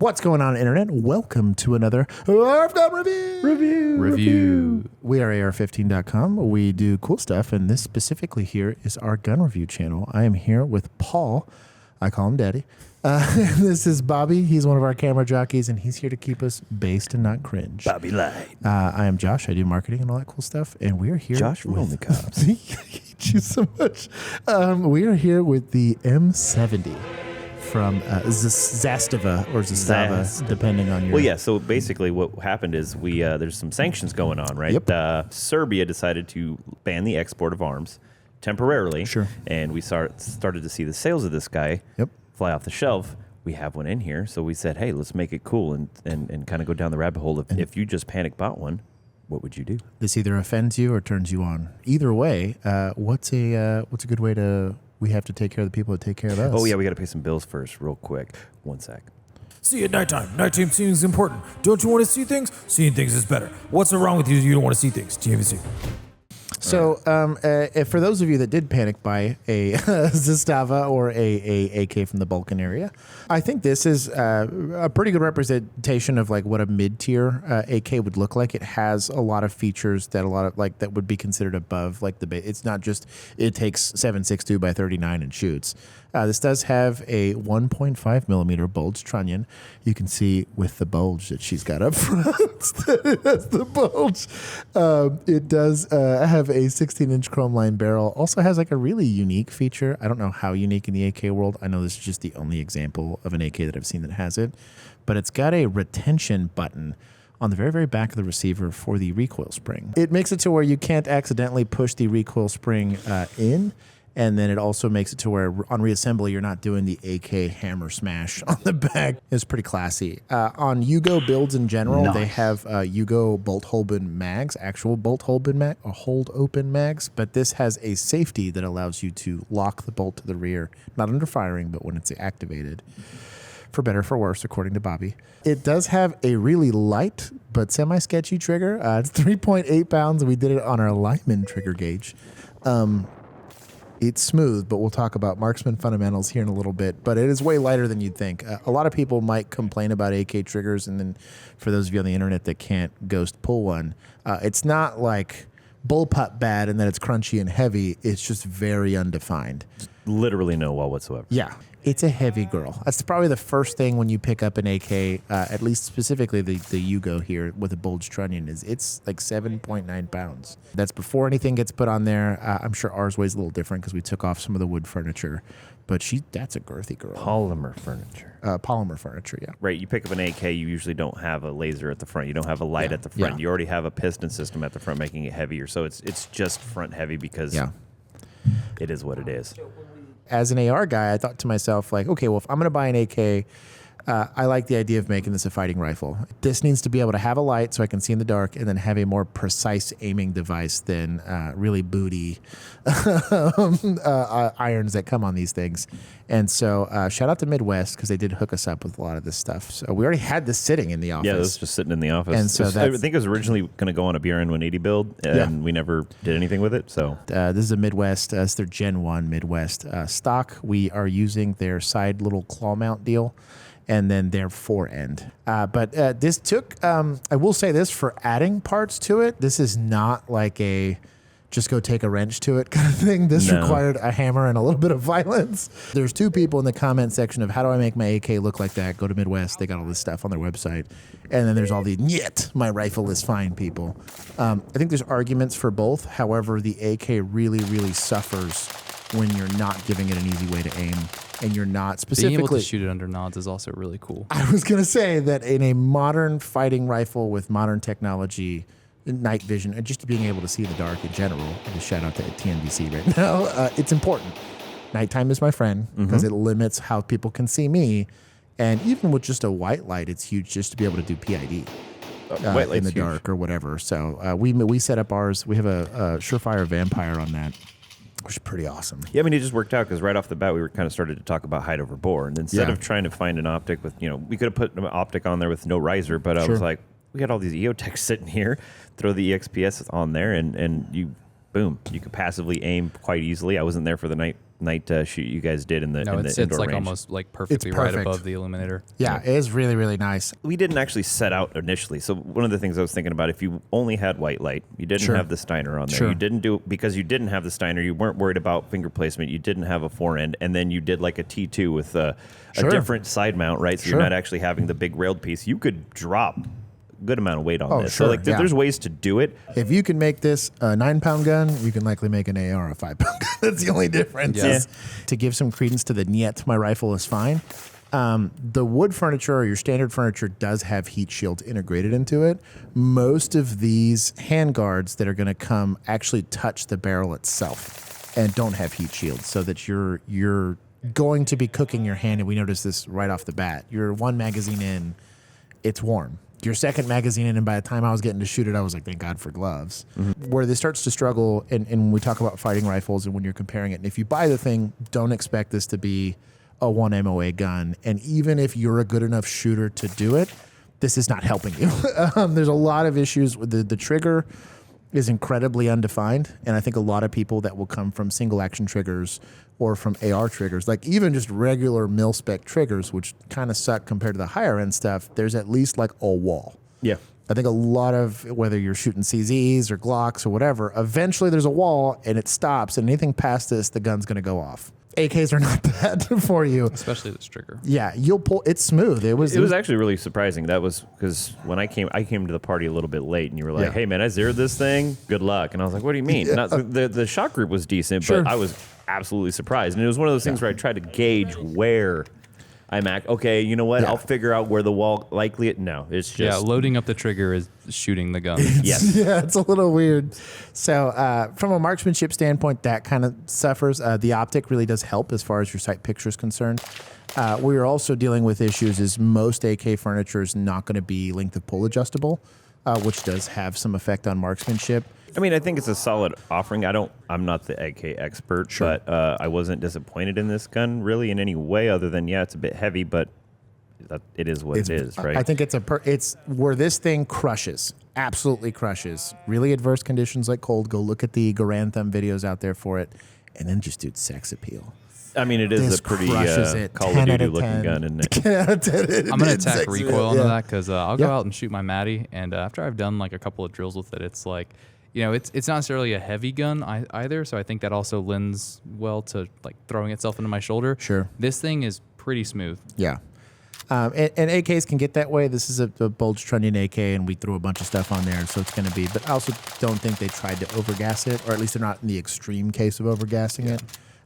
What's going on, Internet? Welcome to another ARFCOM Review. We are AR15.com. We do cool stuff, and this specifically here is our gun review channel. I am here with Paul. I call him Daddy. This is Bobby. He's one of our camera jockeys, and he's here to keep us based and not cringe. Bobby Light. I am Josh. I do marketing and all that cool stuff, and we are here. Josh, roll the cops. I hate you so much. We are here with the M70. From Zastava or Zastava, depending on your... Well, yeah, so basically what happened is there's some sanctions going on, right? Yep. Serbia decided to ban the export of arms temporarily. Sure. And we started to see the sales of this guy fly off the shelf. We have one in here, so we said, hey, let's make it cool and kind of go down the rabbit hole of if you just panic bought one, what would you do? This either offends you or turns you on. Either way, what's a good way to... We have to take care of the people that take care of us. Oh, yeah, we got to pay some bills first real quick. One sec. See you at nighttime. Nighttime seeing is important. Don't you want to see things? Seeing things is better. What's wrong with you? You don't want to see things. TNVC. So, if for those of you that did panic buy a Zastava or a AK from the Balkan area, I think this is a pretty good representation of like what a mid-tier AK would look like. It has a lot of features that that would be considered above like the base. It's not just it takes 7.62 by 39 and shoots. This does have a 1.5 millimeter bulge trunnion. You can see with the bulge that she's got up front. That's the bulge. It does have a 16-inch chrome line barrel. Also has like a really unique feature. I don't know how unique in the AK world. I know this is just the only example of an AK that I've seen that has it. But it's got a retention button on the very, very back of the receiver for the recoil spring. It makes it to where you can't accidentally push the recoil spring in. And then it also makes it to where on reassembly, you're not doing the AK hammer smash on the back. It's pretty classy. On Yugo builds in general, They have Yugo bolt open mags, actual bolt open mag or hold open mags. But this has a safety that allows you to lock the bolt to the rear, not under firing, but when it's activated. For better or for worse, according to Bobby. It does have a really light but semi-sketchy trigger. It's 3.8 pounds. We did it on our Lyman trigger gauge. It's smooth, but we'll talk about marksman fundamentals here in a little bit. But it is way lighter than you'd think. A lot of people might complain about AK triggers, and then for those of you on the internet that can't ghost pull one, it's not like bullpup bad in that it's crunchy and heavy. It's just very undefined. Literally no wall whatsoever. Yeah. It's a heavy girl. That's probably the first thing when you pick up an AK, at least specifically the Yugo here with a bulge trunnion, is it's like 7.9 pounds. That's before anything gets put on there. I'm sure ours weighs a little different because we took off some of the wood furniture, but that's a girthy girl. Polymer furniture. Polymer furniture, yeah. Right, you pick up an AK, you usually don't have a laser at the front. You don't have a light at the front. Yeah. You already have a piston system at the front making it heavier. So it's just front heavy because it is what it is. As an AR guy, I thought to myself, like, okay, well, if I'm going to buy an AK, I like the idea of making this a fighting rifle. This needs to be able to have a light so I can see in the dark and then have a more precise aiming device than really booty irons that come on these things. And so shout out to Midwest because they did hook us up with a lot of this stuff. So we already had this sitting in the office. Yeah, it was just sitting in the office. And so I think it was originally going to go on a BRN 180 build, and we never did anything with it. So this is a Midwest. It's their Gen 1 Midwest stock. We are using their side little claw mount deal. And then their fore end. But this took, I will say this, for adding parts to it, this is not like a just go take a wrench to it kind of thing. This required a hammer and a little bit of violence. There's two people in the comment section of how do I make my AK look like that? Go to Midwest. They got all this stuff on their website. And then there's all the, yet my rifle is fine people. I think there's arguments for both. However, the AK really, really suffers when you're not giving it an easy way to aim. And you're not specifically... Being able to shoot it under nods is also really cool. I was going to say that in a modern fighting rifle with modern technology, night vision, and just being able to see in the dark in general, and a shout out to TNVC right now, it's important. Nighttime is my friend because it limits how people can see me. And even with just a white light, it's huge just to be able to do PID. In the dark or whatever. So we set up ours. We have a Surefire Vampire on that, which is pretty awesome. Yeah, I mean, it just worked out because right off the bat, we were kind of started to talk about height over bore. And instead of trying to find an optic with, we could have put an optic on there with no riser, but I was like, we got all these EOTechs sitting here, throw the EXPS on there, and you, boom, you could passively aim quite easily. I wasn't there for the night shoot you guys did in the No, in it the sits indoor like range. almost like perfectly right perfect. above the illuminator. Yeah, it is really, really nice. We didn't actually set out initially. So one of the things I was thinking about, if you only had white light, you didn't Sure. have the Steiner on there. Sure. You didn't do because you didn't have the Steiner. You weren't worried about finger placement. You didn't have a forend, and then you did like a T2 with a Sure. different side mount, right? So Sure. you're not actually having the big railed piece. You could drop a good amount of weight on Oh, this. sure, So like yeah. there's ways to do it. If you can make this a 9-pound gun, you can likely make an AR a 5-pound gun. That's the only difference. Yeah. Is to give some credence to the niet, my rifle is fine. The wood furniture or your standard furniture does have heat shields integrated into it. Most of these handguards that are going to come actually touch the barrel itself and don't have heat shields, so that you're going to be cooking your hand. And we noticed this right off the bat. You're one magazine in, it's warm. Your second magazine in, and by the time I was getting to shoot it, I was like, thank God for gloves. Where this starts to struggle, and when we talk about fighting rifles and when you're comparing it, and if you buy the thing, don't expect this to be a 1 MOA gun. And even if you're a good enough shooter to do it, this is not helping you. There's a lot of issues with the trigger is incredibly undefined, and I think a lot of people that will come from single action triggers or from AR triggers, like even just regular mil-spec triggers, which kind of suck compared to the higher end stuff, there's at least like a wall. Yeah. I think a lot of, whether you're shooting CZs or Glocks or whatever, eventually there's a wall and it stops, and anything past this, the gun's going to go off. AKs are not bad for you. Especially this trigger. Yeah, you'll pull, it's smooth. It was actually really surprising. That was because when I came to the party a little bit late, and you were like, Yeah. "Hey man, I zeroed this thing. Good luck." And I was like, "What do you mean?" Yeah. Not, the shot group was decent, Sure. but I was absolutely surprised. And it was one of those things where I tried to gauge where I'm at. Okay, you know what? Yeah. I'll figure out where the wall likely. No, it's just Yeah, loading up the trigger is shooting the gun. yes. Yeah, it's a little weird. So from a marksmanship standpoint, that kind of suffers. The optic really does help as far as your sight picture is concerned. We are also dealing with issues is most AK furniture is not going to be length of pull adjustable, which does have some effect on marksmanship. I mean, I think it's a solid offering. I'm not the AK expert, Sure. but I wasn't disappointed in this gun really in any way other than, yeah, it's a bit heavy, but it is what it is, right? I think it's it's where this thing crushes, absolutely crushes. Really adverse conditions like cold. Go look at the Garantham videos out there for it, and then just do sex appeal. I mean, it is This a pretty crushes it. Call 10 of out Duty of looking 10. gun, isn't it? I'm going to attack recoil into that because I'll go Yeah. out and shoot my Matty, and after I've done like a couple of drills with it, it's like, it's not necessarily a heavy gun either, so I think that also lends well to like throwing itself into my shoulder. Sure. This thing is pretty smooth. Yeah. And AKs can get that way. This is a bulge trunnion AK, and we threw a bunch of stuff on there, so it's going to be. But I also don't think they tried to overgas it, or at least they're not in the extreme case of overgassing it.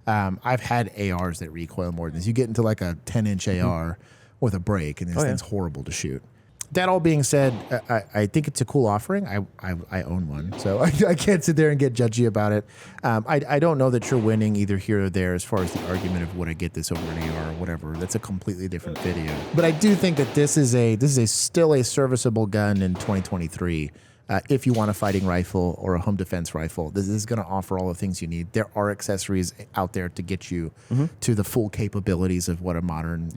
I've had ARs that recoil more than this. You get into like a 10-inch AR with a break, and this thing's horrible to shoot. That all being said, I think it's a cool offering. I own one, so I can't sit there and get judgy about it. I don't know that you're winning either here or there as far as the argument of would I get this over an AR or whatever. That's a completely different video. But I do think that this is still a serviceable gun in 2023. If you want a fighting rifle or a home defense rifle, this is going to offer all the things you need. There are accessories out there to get you to the full capabilities of what a modern,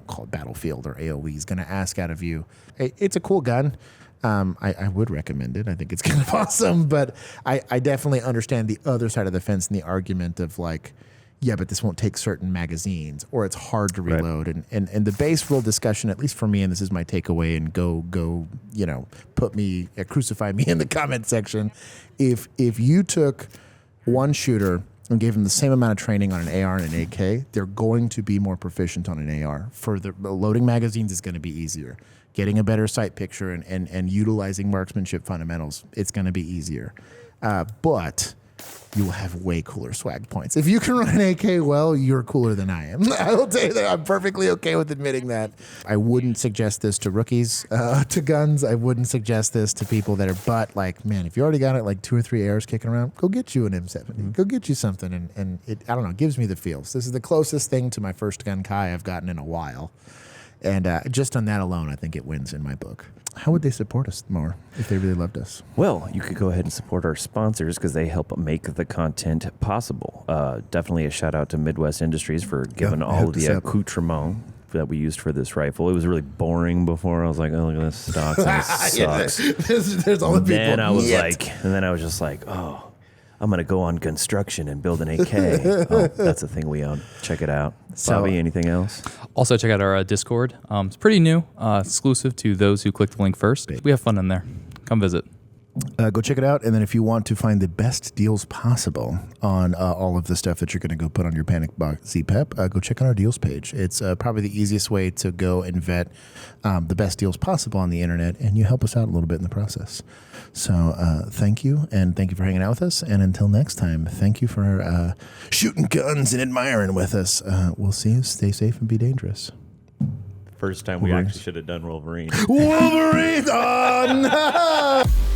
called Battlefield or AOE is going to ask out of you. It's a cool gun. I would recommend it. I think it's kind of awesome, but I definitely understand the other side of the fence and the argument of like, yeah, but this won't take certain magazines, or it's hard to reload. Right. And the base rule discussion, at least for me, and this is my takeaway, and go, crucify me in the comment section. If you took one shooter and gave them the same amount of training on an AR and an AK, they're going to be more proficient on an AR. For the loading magazines is going to be easier. Getting a better sight picture and utilizing marksmanship fundamentals, it's going to be easier. But you will have way cooler swag points. If you can run an AK well, you're cooler than I am. I will tell you that. I'm perfectly okay with admitting that. I wouldn't suggest this to rookies, to guns. I wouldn't suggest this to people that are, like, man, if you already got it like 2 or 3 ARs kicking around, go get you an M70. Mm-hmm. Go get you something. And it, I don't know, gives me the feels. This is the closest thing to my first gun Kai I've gotten in a while. And just on that alone, I think it wins in my book. How would they support us more if they really loved us? Well, you could go ahead and support our sponsors because they help make the content possible. Definitely a shout out to Midwest Industries for giving all of the accoutrement that we used for this rifle. It was really boring before. I was like, oh, look at this stock. This sucks. There's all the people. Then I was like, and then I was just like, oh. I'm going to go on construction and build an AK. Oh, that's a thing we own. Check it out. So, Bobby, anything else? Also, check out our Discord. It's pretty new, exclusive to those who click the link first. We have fun in there. Come visit. Go check it out. And then if you want to find the best deals possible on all of the stuff that you're going to go put on your Panic Box ZPAP, go check out our deals page. It's probably the easiest way to go and vet the best deals possible on the internet, and you help us out a little bit in the process. So thank you, and thank you for hanging out with us. And until next time, thank you for shooting guns and admiring with us. We'll see you. Stay safe and be dangerous. First time we actually should have done Wolverine. Wolverine! Oh, no!